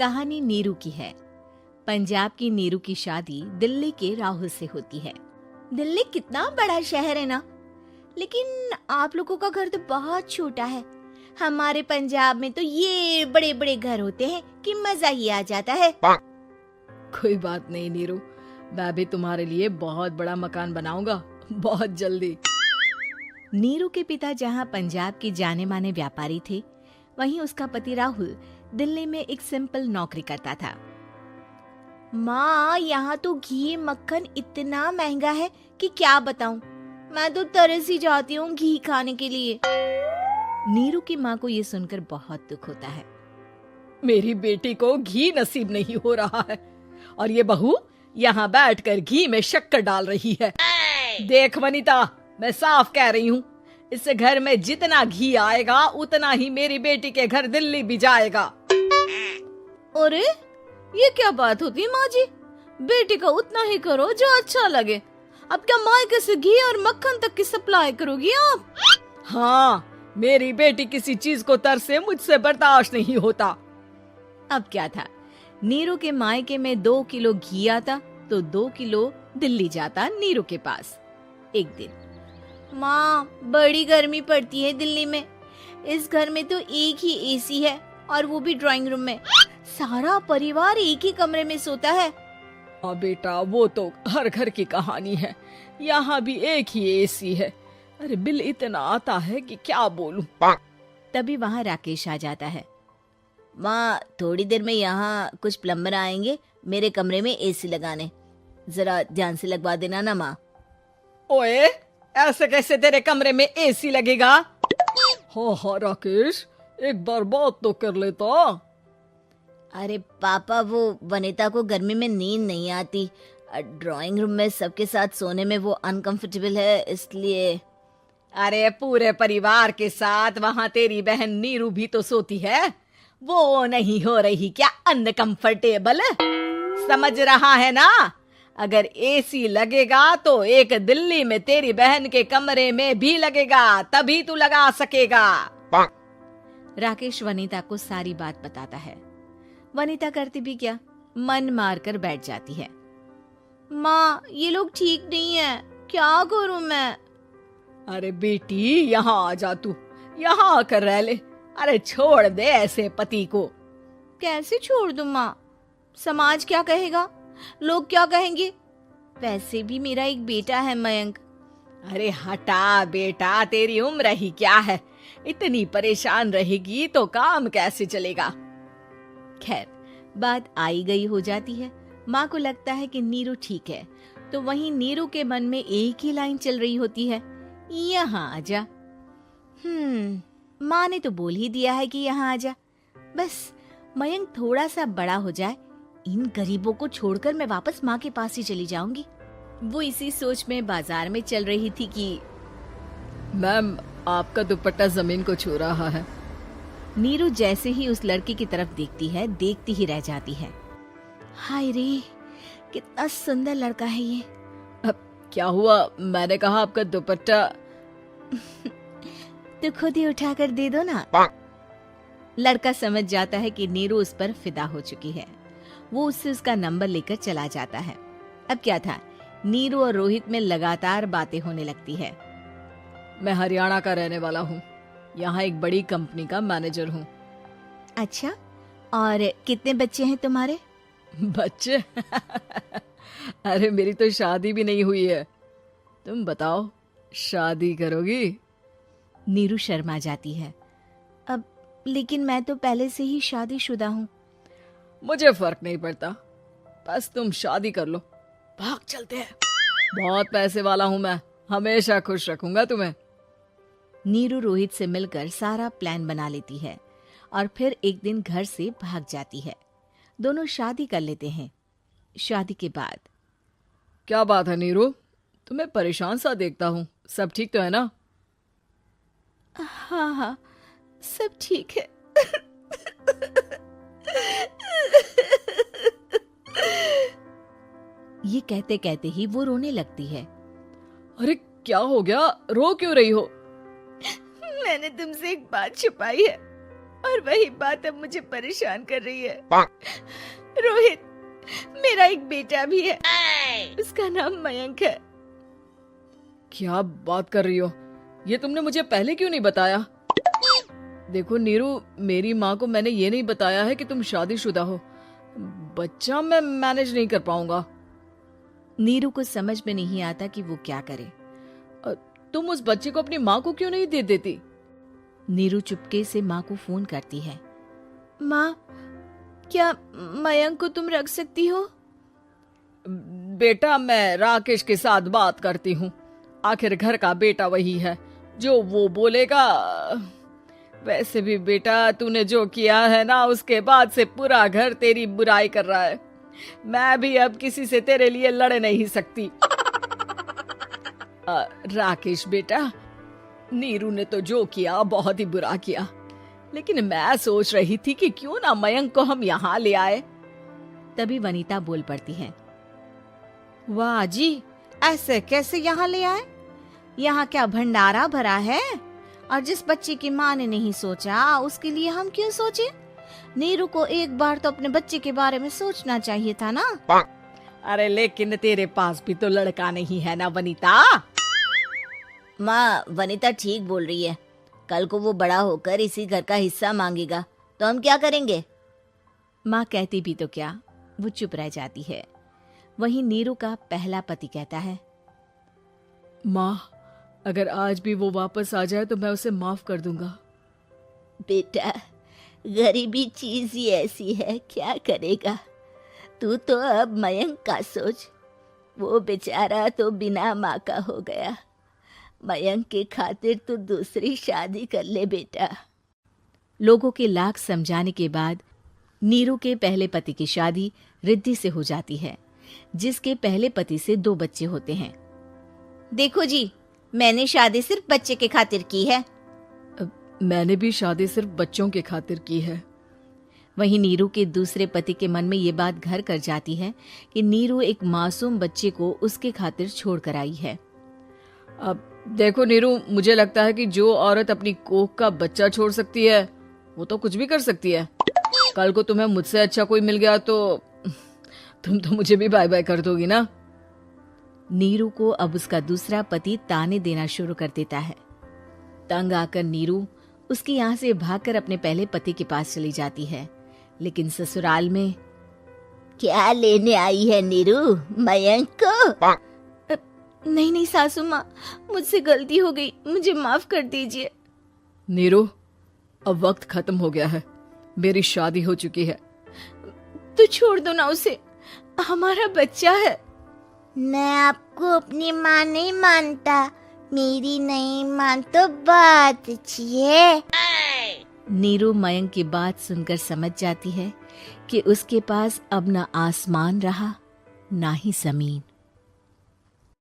कहानी नीरू की है। पंजाब की नीरू की शादी दिल्ली के राहुल से होती है। दिल्ली कितना बड़ा शहर है ना, लेकिन आप लोगों का घर तो बहुत छोटा है। हमारे पंजाब में तो ये बड़े बड़े घर होते हैं कि मजा ही आ जाता है। कोई बात नहीं नीरू, मैं भी तुम्हारे लिए बहुत बड़ा मकान बनाऊंगा बहुत जल्दी। नीरू के पिता जहाँ पंजाब के जाने माने व्यापारी थे, वहीं उसका पति राहुल दिल्ली में एक सिंपल नौकरी करता था। माँ, यहाँ तो घी मक्खन इतना महंगा है कि क्या बताऊं। मैं तो तरस ही जाती हूँ घी खाने के लिए। नीरू की माँ को ये सुनकर बहुत दुख होता है। मेरी बेटी को घी नसीब नहीं हो रहा है और ये बहू यहाँ बैठकर घी में शक्कर डाल रही है। देख वनिता, मैं साफ कह रही हूँ, इस घर में जितना घी आएगा उतना ही मेरी बेटी के घर दिल्ली भी जाएगा। अरे ये क्या बात होती है माँ जी? बेटी का उतना ही करो जो अच्छा लगे। अब क्या मायके से घी और मक्खन तक की सप्लाई करोगी आप? हाँ, मेरी बेटी किसी चीज को तरसे मुझसे बर्दाश्त नहीं होता। अब क्या था, नीरू के मायके में 2 किलो घी आता तो 2 किलो दिल्ली जाता नीरू के पास। एक दिन, माँ बड़ी गर्मी पड़ती है दिल्ली में। इस घर में तो एक ही एसी है और वो भी ड्राइंग रूम में। सारा परिवार एक ही कमरे में सोता है। हाँ बेटा, वो तो हर घर की कहानी है। यहाँ भी एक ही एसी है। अरे बिल इतना आता है कि क्या बोलूं। तभी वहाँ राकेश आ जाता है। माँ, थोड़ी देर में यहाँ कुछ प्लम्बर आएंगे मेरे कमरे में एसी लगाने। जरा ध्यान से लगवा देना ना माँ। ओए, ऐसे कैसे तेरे कमरे में एसी लगेगा? हाँ राकेश, एक बार बात तो कर लेता। अरे पापा, वो वनिता को गर्मी में नींद नहीं आती। ड्राइंग रूम में सबके साथ सोने में वो अनकंफर्टेबल है, इसलिए। अरे पूरे परिवार के साथ वहाँ तेरी बहन नीरू भी तो सोती है। वो नहीं हो रही क्या अनकंफर्टेबल? समझ रहा है ना? अगर एसी लगेगा तो एक दिल्ली में तेरी बहन के कमरे में भी लगेगा, तभी तू लगा सकेगा। राकेश वनिता को सारी बात बताता है। वनिता करती भी क्या, मन मारकर बैठ जाती है। माँ, ये लोग ठीक नहीं है, क्या करूं मैं? अरे बेटी, यहाँ आ जा, तू यहाँ आकर रह ले। अरे छोड़ दे ऐसे पति को। कैसे छोड़ दूं माँ? समाज क्या कहेगा, लोग क्या कहेंगे? वैसे भी मेरा एक बेटा है मयंक। अरे हटा बेटा, तेरी उम्र ही क्या है, इतनी परेशान रहेगी तो काम कैसे चलेगा। खैर, बात आई गई हो जाती है। माँ को लगता है कि नीरू ठीक है, तो वहीं नीरू के मन में एक ही लाइन चल रही होती है, यहाँ आजा। माँ ने तो बोल ही दिया है कि यहाँ आजा। बस मयंक थोड़ा सा बड़ा हो जाए, इन गरीबों को छोड़कर मैं वापस माँ के पास ही चली जाऊंगी। वो इसी सोच में बाजार में चल रही थी कि मैम, आपका दुपट्टा जमीन को छू रहा है। नीरू जैसे ही उस लड़की की तरफ देखती है, देखती ही रह जाती है। हाय रे, कितना सुंदर लड़का है ये। अब क्या हुआ? मैंने कहा आपका दुपट्टा। तो खुद ही उठाकर दे दो ना। लड़का समझ जाता है कि नीरू उस पर फिदा हो चुकी है। वो उससे उसका नंबर लेकर चला जाता है। अब क्या था, नीरू और रोहित में लगातार बातें होने लगती है। मैं हरियाणा का रहने वाला हूँ, यहाँ एक बड़ी कंपनी का मैनेजर हूँ। अच्छा, और कितने बच्चे हैं तुम्हारे? बच्चे? अरे मेरी तो शादी भी नहीं हुई है। तुम बताओ, शादी करोगी? नीरू शर्मा जाती है। अब लेकिन मैं तो पहले से ही शादीशुदा हूँ। मुझे फर्क नहीं पड़ता, बस तुम शादी कर लो, भाग चलते हैं। बहुत पैसे वाला हूँ मैं, हमेशा खुश रखूंगा तुम्हें। नीरू रोहित से मिलकर सारा प्लान बना लेती है और फिर एक दिन घर से भाग जाती है। दोनों शादी कर लेते हैं। शादी के बाद, क्या बात है नीरू, तुम्हें परेशान सा देखता हूँ, सब ठीक तो है ना? हाँ हाँ, सब ठीक है। ये कहते कहते ही वो रोने लगती है। अरे क्या हो गया, रो क्यों रही हो? मैंने तुमसे एक बात छुपाई है। और वही बात अब मुझे परेशान कर रही है। रोहित, मेरा एक बेटा भी है, उसका नाम मयंक है। क्या बात कर रही हो? ये तुमने मुझे पहले क्यों नहीं बताया? देखो नीरू, मेरी माँ को मैंने ये नहीं बताया है कि तुम शादीशुदा हो। बच्चा मैं मैनेज नहीं कर पाऊंगा। नीरू को समझ में नहीं आता कि वो क्या करे। तुम उस बच्चे को अपनी माँ को क्यों नहीं दे देती? नीरू चुपके से माँ को फोन करती है। माँ, क्या मयंक को तुम रख सकती हो? बेटा, मैं राकेश के साथ बात करती हूँ। आखिर घर का बेटा वही है, जो वो बोलेगा। वैसे भी बेटा, तूने जो किया है ना, उसके बाद से पूरा घर तेरी बुराई कर रहा है। मैं भी अब किसी से तेरे लिए लड़ नहीं सकती। राकेश बेटा, नीरू ने तो जो किया बहुत ही बुरा किया, लेकिन मैं सोच रही थी कि क्यों ना मयंक को हम यहाँ ले आए। तभी वनीता बोल पड़ती है। वाह जी, ऐसे कैसे यहाँ ले आए? यहाँ क्या भंडारा भरा है? और जिस बच्चे की माँ ने नहीं सोचा, उसके लिए हम क्यों सोचे? नीरू को एक बार तो अपने बच्चे के बारे में सोचना चाहिए था ना। अरे लेकिन तेरे पास भी तो लड़का नहीं है ना वनीता। माँ, वनीता ठीक बोल रही है। कल को वो बड़ा होकर इसी घर का हिस्सा मांगेगा तो हम क्या करेंगे? माँ कहती भी तो क्या, वो चुप रह जाती है। वहीं नीरू का पहला पति कहता है। माँ, अगर आज भी वो वापस आ जाए तो मैं उसे माफ कर दूंगा। बेटा, गरीबी चीज ही ऐसी है, क्या करेगा? तू तो अब मयंक का सोच। वो बेचारा तो बिना माँ का हो गया। मयंक के खातिर तू दूसरी शादी कर ले बेटा। लोगों के लाख समझाने के बाद नीरू के पहले पति की शादी रिद्धि से हो जाती है, जिसके पहले पति से 2 बच्चे होते हैं। देखो जी, मैंने शादी सिर्फ बच्चे के खातिर की है। मैंने भी शादी सिर्फ बच्चों के खातिर की है। वहीं नीरू के दूसरे पति के मन में ये बात घर कर जाती है कि नीरू एक मासूम बच्चे को उसके खातिर छोड़ कर आई है। अब देखो नीरू, मुझे लगता है कि जो औरत अपनी कोख का बच्चा छोड़ सकती है, वो तो कुछ भी कर सकती है। कल को तुम्हें मुझसे अच्छा कोई मिल गया तो तुम तो मुझे भी बाय बाय कर दोगी ना। नीरू को अब उसका दूसरा पति ताने देना शुरू कर देता है। तंग आकर नीरू उसके यहाँ से भागकर अपने पहले पति के पास चली जाती है, लेकिन ससुराल में क्या लेने आई है नीरू, मयंक को? नहीं नहीं सासू माँ, मुझसे गलती हो गई, मुझे माफ कर दीजिए। नीरू, अब वक्त खत्म हो गया है, मेरी शादी हो चुकी है। तो छोड़ दो ना उसे, हमारा बच्चा है। मैं आपको अपनी माँ नहीं मानता, मेरी नहीं मान तो बात अच्छी है। नीरू मयंक की बात सुनकर समझ जाती है कि उसके पास अब न आसमान रहा, ना ही जमीन।